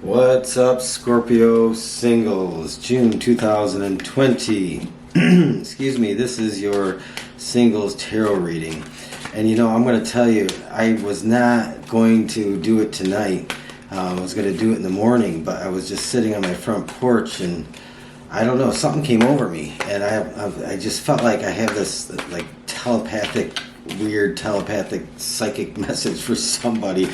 What's up, Scorpio singles? June 2020. Excuse me, this is your singles tarot reading. And you know, I'm going to tell you, I was not going to do it tonight. I was going to do it in the morning, but I was just sitting on my front porch and I don't know, something came over me. And I just felt like I have this like weird telepathic psychic message for somebody.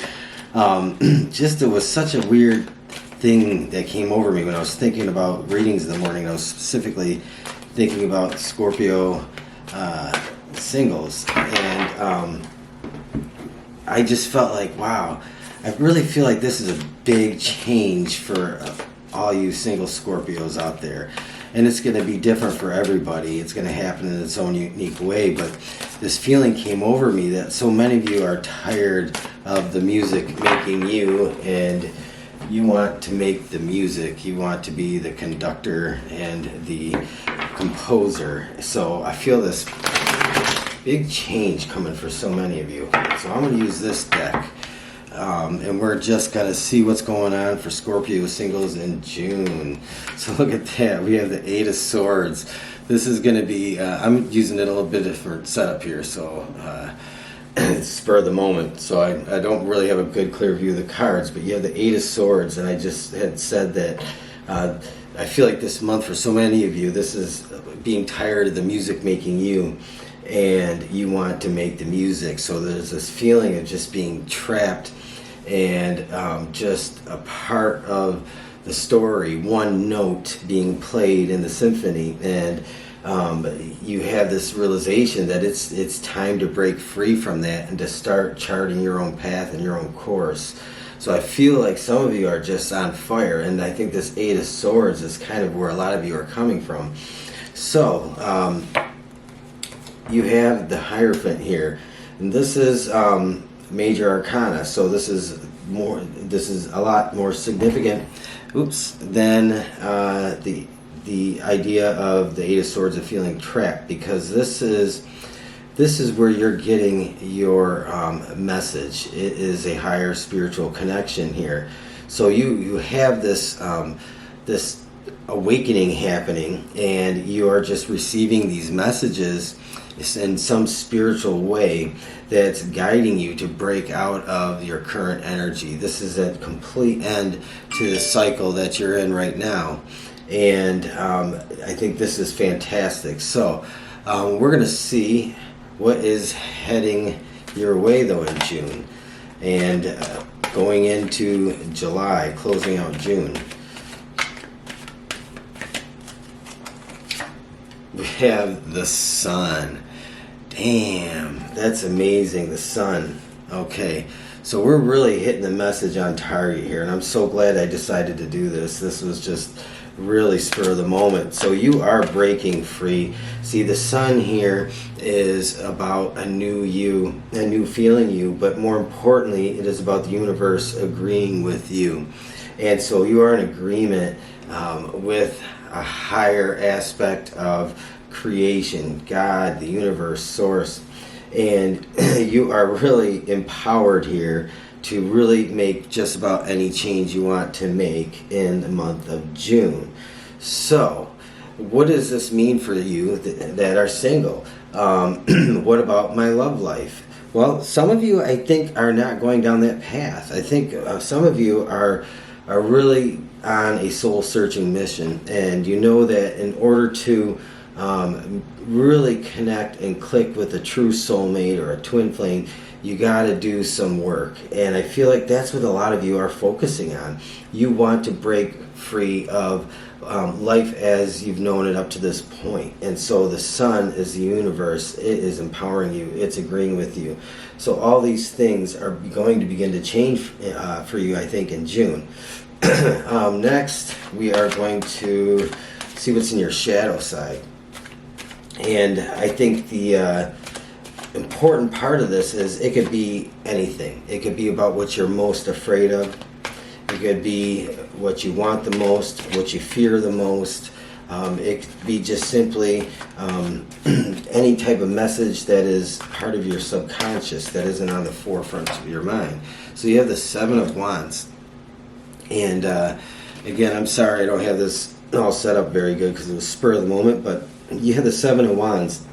It was such a weird thing that came over me when I was thinking about readings in the morning. I was specifically thinking about Scorpio singles, and I just felt like, wow, I really feel like this is a big change for all you single Scorpios out there. And it's going to be different for everybody. It's going to happen in its own unique way. But this feeling came over me that so many of you are tired of the music making you, and you want to make the music. You want to be the conductor and the composer. So I feel this big change coming for so many of you. So I'm going to use this deck. And we're just going to see what's going on for Scorpio singles in June. So look at that. We have the Eight of Swords. This is going to be, I'm using it a little bit different setup here, so it's spur of the moment. So I don't really have a good clear view of the cards, but you have the Eight of Swords, and I just had said that I feel like this month for so many of you, this is being tired of the music making you, and you want to make the music. So there's this feeling of just being trapped and just a part of the story, one note being played in the symphony, and you have this realization that it's time to break free from that and to start charting your own path and your own course. So I feel like some of you are just on fire, and I think this Eight of Swords is kind of where a lot of you are coming from. So you have the Hierophant here, and this is major arcana, so this is a lot more significant than the idea of the Eight of Swords of feeling trapped, because this is where you're getting your message. It is a higher spiritual connection here. So you have this this awakening happening, and you are just receiving these messages in some spiritual way that's guiding you to break out of your current energy. This is a complete end to the cycle that you're in right now, and I think this is fantastic. So we're going to see what is heading your way though in June, and going into July, closing out June. We have the Sun. Damn, that's amazing, the Sun. Okay, so we're really hitting the message on target here, and I'm so glad I decided to do this. This was just really spur of the moment. So you are breaking free. See, the Sun here is about a new you, a new feeling you, but more importantly, it is about the universe agreeing with you. And so you are in agreement with a higher aspect of creation, God, the universe, source, and you are really empowered here to really make just about any change you want to make in the month of June. So what does this mean for you that are single? What about my love life? Well, some of you, I think, are not going down that path. I think some of you are really on a soul-searching mission, and you know that in order to really connect and click with a true soulmate or a twin flame, you got to do some work. And I feel like that's what a lot of you are focusing on. You want to break free of life as you've known it up to this point. And so the Sun is the universe. It is empowering you. It's agreeing with you. So all these things are going to begin to change for you, I think, in June. Next, we are going to see what's in your shadow side. And I think the important part of this is it could be anything. It could be about what you're most afraid of. It could be what you want the most, what you fear the most. It could be just simply any type of message that is part of your subconscious that isn't on the forefront of your mind. So you have the Seven of Wands. And again, I'm sorry I don't have this all set up very good because it was spur of the moment, but you have the Seven of Wands.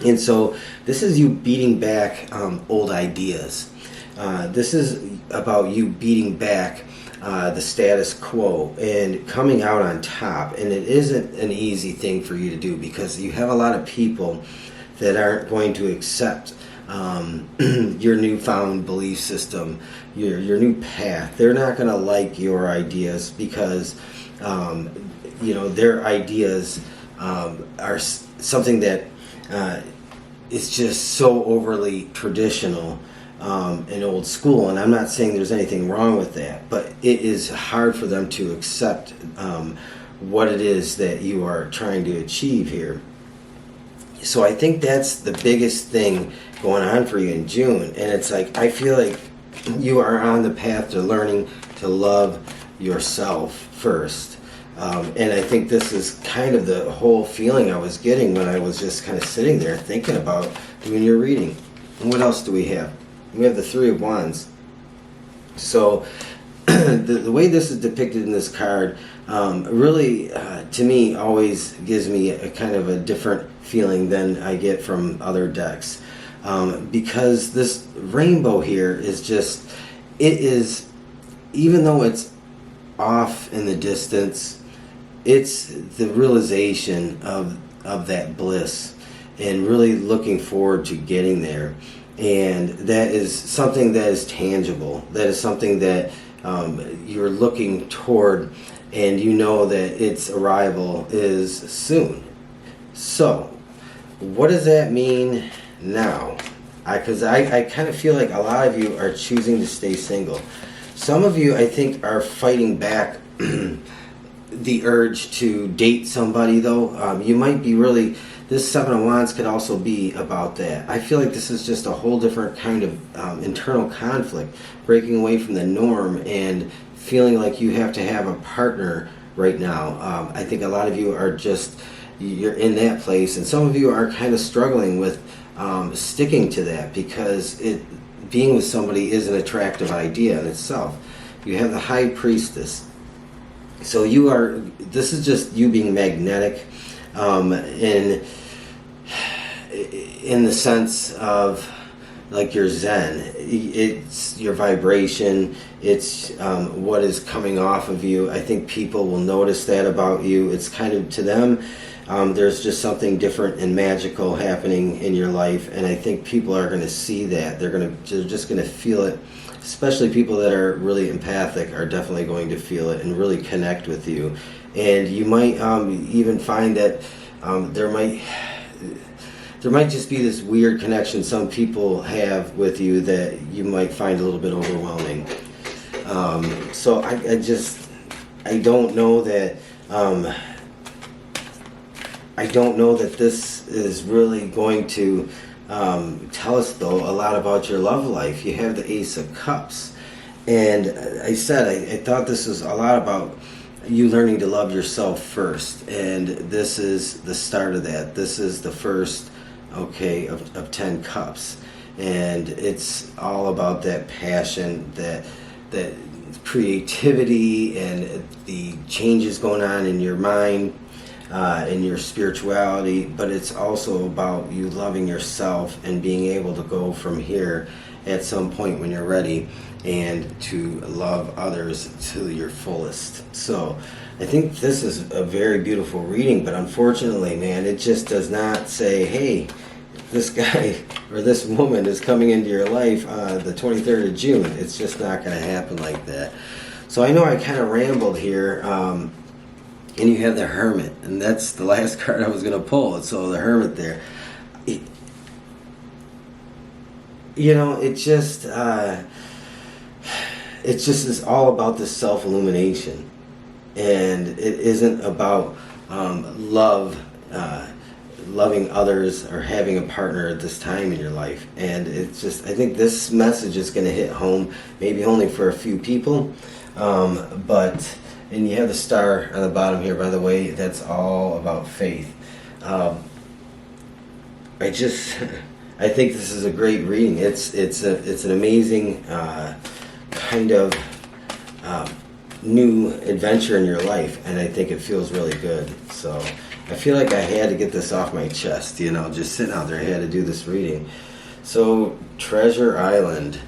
And so this is you beating back old ideas. This is about you beating back the status quo and coming out on top. And it isn't an easy thing for you to do because you have a lot of people that aren't going to accept your newfound belief system, your new path. They're not going to like your ideas because their ideas are something that is just so overly traditional and old school. And I'm not saying there's anything wrong with that, but it is hard for them to accept what it is that you are trying to achieve here. So I think that's the biggest thing going on for you in June. And it's like, I feel like you are on the path to learning to love yourself first. And I think this is kind of the whole feeling I was getting when I was just kind of sitting there thinking about doing your reading. And what else do we have? We have the Three of Wands. So the way this is depicted in this card really, to me, always gives me a kind of a different feeling than I get from other decks. Because this rainbow here is just, it is, even though it's off in the distance, it's the realization of that bliss and really looking forward to getting there. And that is something that is tangible. That is something that you're looking toward, and you know that its arrival is soon. So, what does that mean now? Because I kind of feel like a lot of you are choosing to stay single. Some of you, I think, are fighting back the urge to date somebody, though. You might be really... This Seven of Wands could also be about that. I feel like this is just a whole different kind of internal conflict, breaking away from the norm and feeling like you have to have a partner right now. I think a lot of you are just, you're in that place, and some of you are kind of struggling with sticking to that because being with somebody is an attractive idea in itself. You have the High Priestess. So this is just you being magnetic. In the sense of like your Zen, it's your vibration, it's what is coming off of you. I think people will notice that about you. It's kind of, to them, there's just something different and magical happening in your life, and I think people are going to see that. They're just going to feel it. Especially people that are really empathic are definitely going to feel it and really connect with you. And you might even find that there might just be this weird connection some people have with you that you might find a little bit overwhelming. So I don't know that this is really going to tell us, though, a lot about your love life. You have the Ace of Cups, and I thought this was a lot about you learning to love yourself first, and this is the start of that. This is the first of 10 cups, and it's all about that passion, that creativity, and the changes going on in your mind, in your spirituality. But it's also about you loving yourself and being able to go from here at some point when you're ready and to love others to your fullest. So I think this is a very beautiful reading, but unfortunately, man, it just does not say, hey, this guy or this woman is coming into your life the 23rd of June. It's just not going to happen like that. So I know I kind of rambled here, and you have the Hermit, and that's the last card I was going to pull. So the Hermit there. It's just is all about this self-illumination, and it isn't about loving others or having a partner at this time in your life. And it's just, I think this message is going to hit home, maybe only for a few people, and you have the star on the bottom here, by the way. That's all about faith. I think this is a great reading. It's an amazing kind of new adventure in your life, and I think it feels really good. So I feel like I had to get this off my chest, you know, just sitting out there, I had to do this reading. So Treasure Island,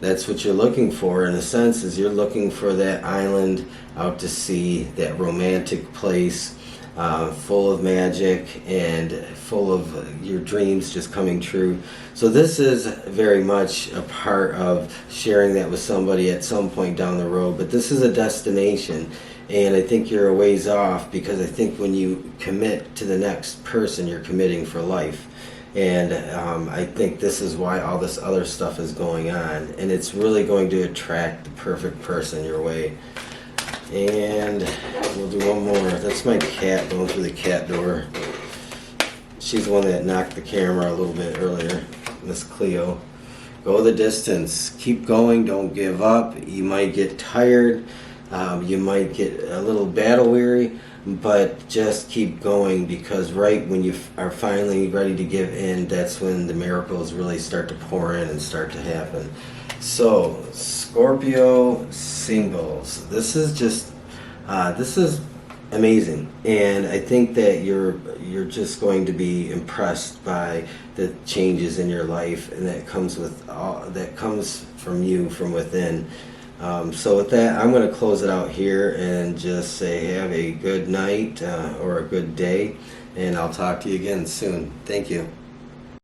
that's what you're looking for in a sense, is you're looking for that island out to sea, that romantic place, full of magic and full of your dreams just coming true. So this is very much a part of sharing that with somebody at some point down the road, but this is a destination, and I think you're a ways off, because I think when you commit to the next person, you're committing for life. And I think this is why all this other stuff is going on, and it's really going to attract the perfect person your way. And we'll do one more. That's my cat going through the cat door. She's the one that knocked the camera a little bit earlier, Miss Cleo. Go the distance. Keep going. Don't give up. You might get tired. You might get a little battle weary, but just keep going, because right when you are finally ready to give in, that's when the miracles really start to pour in and start to happen. So, Scorpio singles. This is just, this is amazing, and I think that you're just going to be impressed by the changes in your life, and that comes from you, from within. So with that, I'm going to close it out here and just say have a good night or a good day, and I'll talk to you again soon. Thank you.